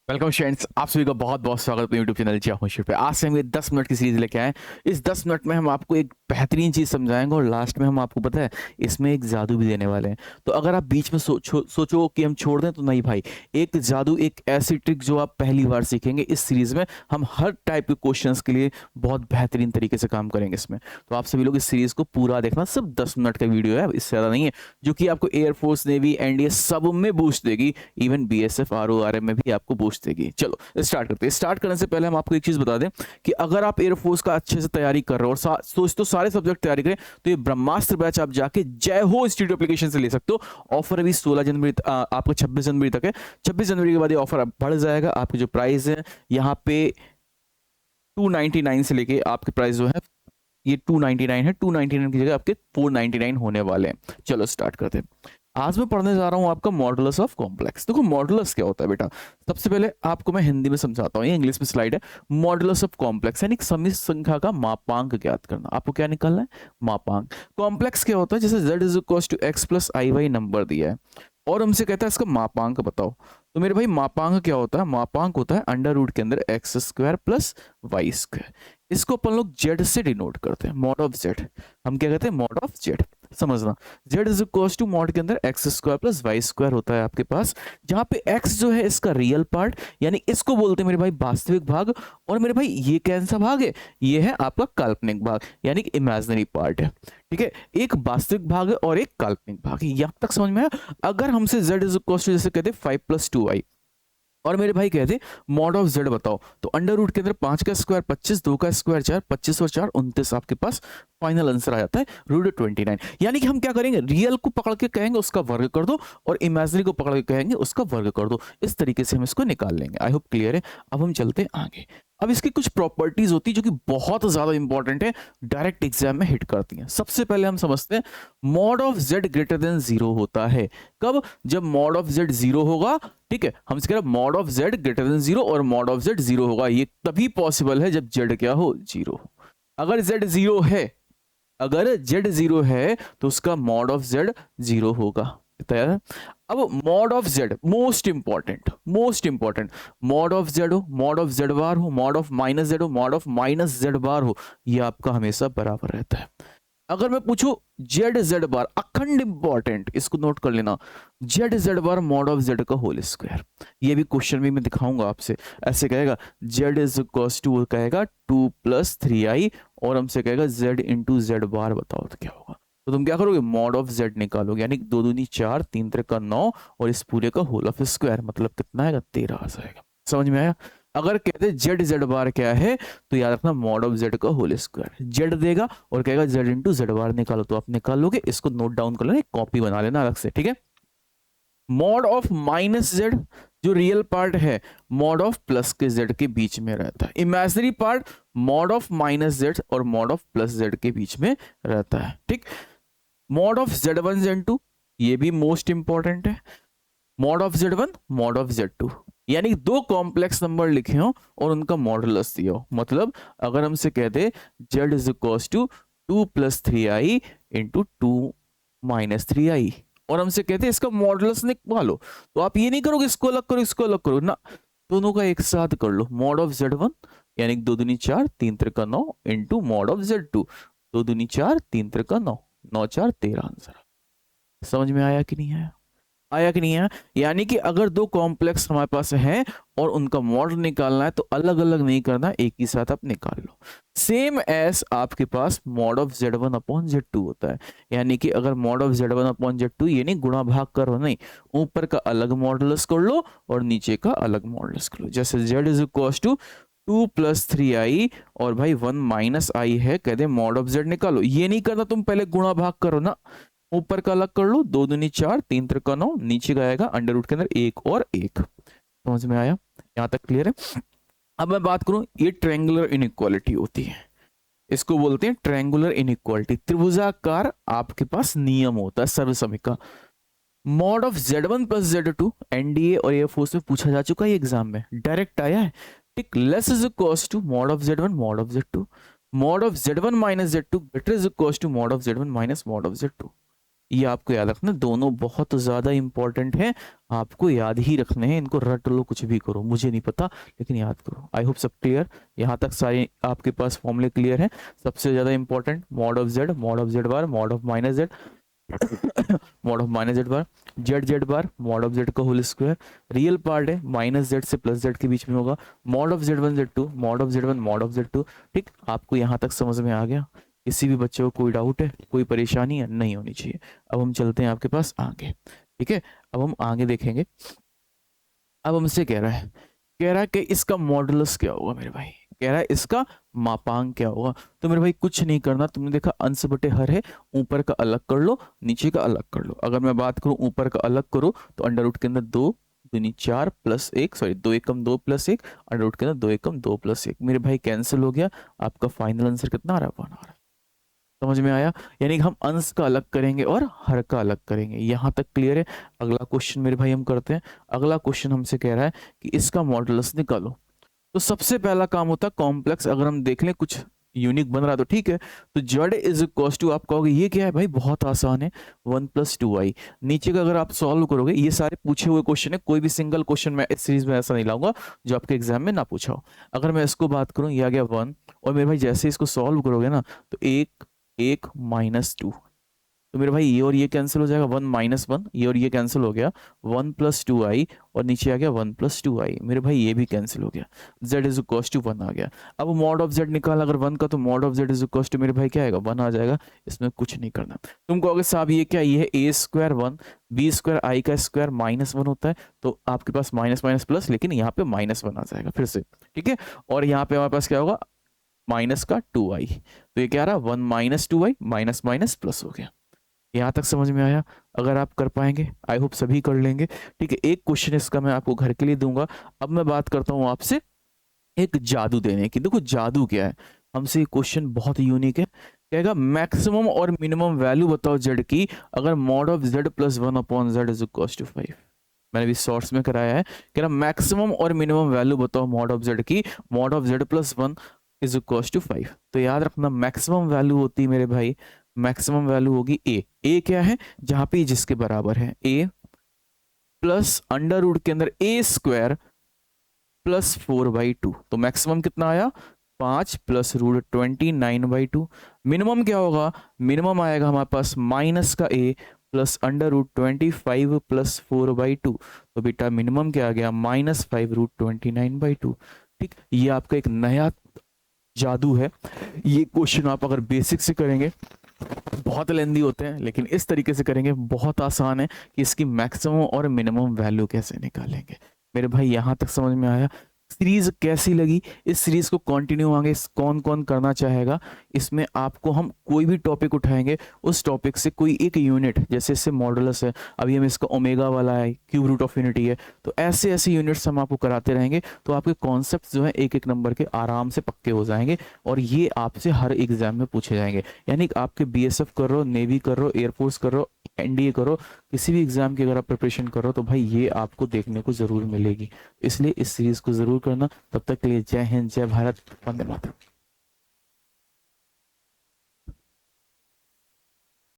Welcome friends, आप सभी का बहुत बहुत स्वागत है यूट्यूब चैनल जिया होशियार पे। आज से हम ये 10 मिनट की सीरीज लेके आए हैं। इस 10 मिनट में हम आपको एक बेहतरीन चीज़ समझाएंगे और लास्ट में हम आपको पता है इसमें एक जादू भी देने वाले हैं। तो अगर आप बीच में सोचो कि हम छोड़ दें, तो नहीं भाई। एक जादू, एक ऐसी ट्रिक जो आप पहली बार सीखेंगे इस सीरीज में। हम हर टाइप के क्वेश्चंस के लिए बहुत बेहतरीन तरीके से काम करेंगे इसमें। तो आप सभी लोग इस सीरीज को पूरा देखना। सिर्फ 10 मिनट का वीडियो है, इससे ज़्यादा नहीं है, जो कि आपको एयरफोर्स, नेवी, एनडीए सब में बूस्ट देगी। इवन बीएसएफ, आरओआरएम में भी आपको बूस्ट देगी। चलो स्टार्ट करते हैं। स्टार्ट करने से पहले हम आपको एक चीज बता दें कि अगर आप एयरफोर्स का अच्छे से तैयारी कर रहे हो और सोचते हो सारे सब्जेक्ट तैयारी करें, तो ये ब्रह्मास्त्र बैच आप जाके जय हो इंस्टीट्यूट एप्लीकेशन से ले सकते हो। ऑफर अभी 16 जनवरी आपको 26 जनवरी तक है। 26 जनवरी के बाद ये ऑफर बढ़ जाएगा। आपकी जो प्राइस है यहाँ पे 299 से लेके आपके प्राइस जो है ये 299 है। 299 की जगह आपके 499 होने वाले हैं। चलो स्टार्ट करते हैं। आज मैं पढ़ने जा रहा हूं आपका मॉडुलस ऑफ कॉम्प्लेक्स। देखो मॉडुलस क्या होता है बेटा। सबसे पहले आपको मैं हिंदी में समझाता हूं, ये इंग्लिश में स्लाइड है। मॉडुलस ऑफ कॉम्प्लेक्स यानी समिश्र संख्या का मापांक ज्ञात करना। आपको क्या निकालना है? मापांक। कॉम्प्लेक्स क्या होता है? जैसे z is equal to x plus i y number दिया है और हमसे कहता है इसका मापांक बताओ। तो मेरे भाई मापांक क्या होता है? मापांक होता है अंडर रूट के अंदर x square plus Y square. इसको अपन लोग जेड से डिनोट करते हैं, मॉड ऑफ जेड। हम क्या कहते हैं? Mod of Z. समझना, Z is equal to mod के अंदर x square plus Y square होता है आपके पास, जहां पे एक्स जो है इसका रियल पार्ट, यानी इसको बोलते हैं मेरे भाई वास्तविक भाग। और मेरे भाई ये कौन सा भाग है? ये है आपका काल्पनिक भाग, यानी इमेजिनरी पार्ट है। ठीक है, एक वास्तविक भाग है और एक काल्पनिक भाग है। यहां तक समझ में आया? अगर हमसे z इज इक्वल टू जैसे कहते 5+2i और मेरे भाई कहते मॉड ऑफ जेड बताओ, तो अंडर रूट के अंदर 5 का स्क्वायर 25, 2 का स्क्वायर 4, 25 और 4 29, आपके पास फाइनल आंसर आ जाता है रूट 29। यानी कि हम क्या करेंगे? रियल को पकड़ के कहेंगे उसका वर्ग कर दो और इमेजिनरी को पकड़ के कहेंगे उसका वर्ग कर दो। इस तरीके से हम इसको निकाल लेंगे। आई होप क्लियर है। अब हम चलते हैं आगे। अब इसकी कुछ प्रॉपर्टीज होती है जो कि बहुत ज्यादा इंपॉर्टेंट है, डायरेक्ट एग्जाम में हिट करती हैं। सबसे पहले हम समझते हैं mod of Z greater than 0 होता है। कब? जब मॉड ऑफ जेड 0 होगा। ठीक है, हम कह रहे हैं mod of Z greater than 0 और मॉड ऑफ जेड 0 होगा। ये तभी पॉसिबल है जब जेड क्या हो? 0। अगर जेड 0 है, अगर जेड 0 है तो उसका मॉड ऑफ जेड 0 होगा। तैयार है? अब mod of Z most important, most important. Mod of Z हो, मॉड ऑफ जेड बार हो, मॉड ऑफ माइनस जेड हो, मॉड ऑफ माइनस जेड बार हो, ये आपका हमेशा बराबर रहता है। अगर मैं पूछूं जेड जेड बार, अखंड इंपॉर्टेंट, इसको नोट कर लेना। Z z bar mod of z का होल स्क्वायर। ये भी क्वेश्चन में मैं दिखाऊंगा आपसे। ऐसे कहेगा जेड इज इक्वल टू, कहेगा 2+3i और हमसे कहेगा जेड इंटू जेड बार बताओ तो क्या होगा। तो तुम क्या करोगे? मॉड ऑफ जेड निकालोगे, यानी 2 दूनी 4, 3 त्रिका 9 और इस पूरे का होल ऑफ स्क्वायर, मतलब कितना आएगा? 13 आ जाएगा। समझ में आया? अगर कहते जेड जेड बार क्या है, तो याद रखना मॉड ऑफ जेड का होल स्क्वायर। जेड देगा और कहेगा जेड इंटू जेड बार निकालो, तो आप निकाल लोगे। इसको नोट डाउन कर लेना, एक कॉपी बना लेना अलग से। ठीक है, मॉड ऑफ माइनस जेड जो रियल पार्ट है मॉड ऑफ प्लस के जेड के बीच में रहता है। Imaginary part mod of minus Z और मॉड ऑफ प्लस जेड के बीच में रहता है। ठीक, मॉड ऑफ z1 z2 ये भी मोस्ट इंपॉर्टेंट है। Mod of z1 mod of z2, यानी दो कॉम्प्लेक्स नंबर लिखे हो और उनका मॉडुलस दिया हो। मतलब अगर हमसे कहते z is equal to 2+3i into 2-3i और हमसे कहते इसका मॉडुलस निकालो, तो आप ये नहीं करोगे इसको अलग करो इसको अलग करो ना, दोनों का एक साथ कर लो। मॉड ऑफ z1 यानी 2 दूनी 4, 3 Trika 9 into mod of z2, 2 दूनी 4, 3 त्रिका 9, 9 4 13 आंसर। समझ में आया कि नहीं आया? आया कि नहीं आया? यानी कि अगर दो कॉम्प्लेक्स हमारे पास हैं और उनका मॉडल निकालना है तो अलग अलग नहीं करना, एक ही साथ आप निकाल लो। सेम एस आपके पास mod of z1 upon z2 होता है। यानी कि अगर mod of z1 upon z2 ये नहीं गुणा भाग करो, नहीं, ऊपर का अलग मॉडुलस कर लो और नीचे का अलग मॉडुलस कर लो। जैसे z is equal to 2+3i और भाई 1-i है, कहते मॉड ऑफ z निकालो। ये नहीं करना, तुम पहले गुणा भाग करो ना, ऊपर का अलग कर लो, 2 दूनी 4, 3 त्रिका 9, नीचे का आएगा अंडर रूट के अंदर 1 और 1। समझ में आया? यहां तक क्लियर है? अब मैं बात करूं, ये ट्रायंगुलर इनइक्वालिटी होती है, इसको बोलते हैं ट्रायंगुलर इनइक्वालिटी। त्रिभुजाकार आपके पास नियम होता है सर्वसमिका। Mod of z1 plus z2 NDA और एयरफोर्स में पूछा जा चुका है, एग्जाम में डायरेक्ट आया है। ठीक, less is equal to mod of z1 mod of z2, mod of z1 minus z2 greater is equal to mod of z1 minus mod of z2। ये आपको याद रखना, दोनों बहुत ज़्यादा इंपॉर्टेंट है, आपको याद ही रखने हैं, इनको रट लो कुछ भी करो, मुझे नहीं पता लेकिन याद करो। आई होप सब क्लियर, यहाँ तक सारे आपके पास फॉर्मूले क्लियर हैं। सबसे ज़्यादा important mod of z, mod of z bar, mod of minus z, mod of minus z bar, z z bar, mod of z का होल स्क्वायर, रियल पार्ट है माइनस जेड से प्लस जेड के बीच में होगा, mod of z one z two, mod of z one mod of z two. ठीक, आपको यहाँ तक समझ में आ गया? किसी भी बच्चे को कोई डाउट है, कोई परेशानी है? नहीं होनी चाहिए। अब हम चलते हैं आपके पास आगे। ठीक है, अब हम आगे देखेंगे। अब हमसे कह रहा है कि इसका मॉडुलस क्या होगा मेरे भाई, कह रहा है इसका मापांक क्या होगा। तो मेरे भाई कुछ नहीं करना, तुमने देखा अंश बटे हर है, ऊपर का अलग कर लो, नीचे का अलग कर लो। अगर मैं बात करूं ऊपर का अलग करो तो अंडर रूट के अंदर 2 दूनी 4 प्लस 1, सॉरी 2 एकम 2 प्लस 1, अंडर रूट के अंदर 2 एकम 2 प्लस 1। मेरे भाई कैंसिल हो गया, आपका फाइनल आंसर कितना आ रहा है? 1 आ रहा है। समझ में आया? यानी कि हम अंश का अलग करेंगे और हर का अलग करेंगे। यहां तक क्लियर है? अगला क्वेश्चन मेरे भाई हम करते हैं। अगला क्वेश्चन हमसे कह रहा है कि इसका मॉडुलस निकालो। तो सबसे पहला काम होता है कॉम्प्लेक्स, अगर हम देख लें कुछ यूनिक बन रहा है तो ठीक है। तो जेड इज इक्वल टू, आप कहोगे ये क्या है भाई, बहुत आसान है, 1 + 2i। नीचे का अगर आप सॉल्व करोगे, ये सारे पूछे हुए क्वेश्चन है, कोई भी सिंगल क्वेश्चन मैं इस सीरीज में ऐसा नहीं लाऊंगा जो आपके एग्जाम में ना पूछा हो। अगर मैं इसको बात करूं, ये आ गया 1, और मेरे भाई जैसे इसको सॉल्व करोगे ना तो 1 1 -2, तो मेरे भाई ये और ये कैंसिल हो जाएगा, 1 - 1, ये और ये कैंसिल हो गया, 1 + 2i, और नीचे आ गया 1 + 2i। मेरे भाई ये भी कैंसिल हो गया, z इज इक्वल टू 1 आ गया। अब मॉड ऑफ z निकाला अगर 1 का, तो mod of z is equal to मेरे भाई क्या आएगा, 1 आ जाएगा। इसमें कुछ नहीं करना। तुम कहोगे साहब ये क्या, ये है a² 1, b² i का स्क्वायर -1 होता है, तो आपके पास माइनस माइनस प्लस, लेकिन यहाँ पे -1 आ जाएगा फिर से। ठीक है, और यहाँ पे हमारे पास क्या होगा, माइनस का 2i, तो ये क्या रहा, 1 - 2i, माइनस माइनस प्लस हो गया। यहाँ तक समझ में आया? अगर आप कर पाएंगे, आई होप सभी कर लेंगे। ठीक है, एक क्वेश्चन इसका मैं आपको घर के लिए दूंगा। अब मैं बात करता हूँ आपसे एक जादू देने की। देखो जादू क्या है, हमसे ये क्वेश्चन बहुत यूनिक है। कहेगा मैक्सिमम और मिनिमम वैल्यू बताओ जेड की, अगर mod of z + 1/z is equal to 5। मैंने भी शॉर्ट्स में कराया है। कह रहा मैक्सिमम और मिनिमम वैल्यू बताओ मॉड ऑफ z की, mod of z + 1 is equal to 5। तो याद रखना मैक्सिमम वैल्यू होती है मेरे भाई, मैक्सिमम वैल्यू होगी ए क्या है, जहां पे जिसके बराबर है, a प्लस अंडर रूट के अंदर a² + 4/2। तो मैक्सिमम कितना आया, 5 + √29/2। मिनिमम क्या होगा, मिनिमम आएगा हमारे पास माइनस का a प्लस अंडर रूट 25 + 4/2। तो बेटा मिनिमम क्या आ गया, -5 √29/2। ठीक, ये आपका एक नया जादू है। ये क्वेश्चन आप अगर बेसिक से करेंगे, बहुत लेंदी होते हैं, लेकिन इस तरीके से करेंगे बहुत आसान है कि इसकी मैक्सिमम और मिनिमम वैल्यू कैसे निकालेंगे। मेरे भाई यहाँ तक समझ में आया? सीरीज कैसी लगी? इस सीरीज को कंटिन्यू आगे कौन कौन करना चाहेगा? इसमें आपको हम कोई भी टॉपिक उठाएंगे, उस टॉपिक से कोई एक यूनिट, जैसे इससे मॉडुलस है, अभी हम इसका ओमेगा वाला है, क्यूब रूट ऑफ यूनिटी है, तो ऐसे ऐसे यूनिट्स हम आपको कराते रहेंगे। तो आपके कॉन्सेप्ट जो है एक एक नंबर के आराम से पक्के हो जाएंगे, और ये आपसे हर एग्जाम में पूछे जाएंगे। यानी कि आपके BSF कर रहे हो, नेवी कर रहे हो, एयरफोर्स कर रहे हो, NDA करो, किसी भी एग्जाम की अगर आप प्रिपरेशन कर रहे हो, तो भाई ये आपको देखने को जरूर मिलेगी। इसलिए इस सीरीज को जरूर करना। तब तक के लिए जय हिंद, जय भारत, वंदे मातरम।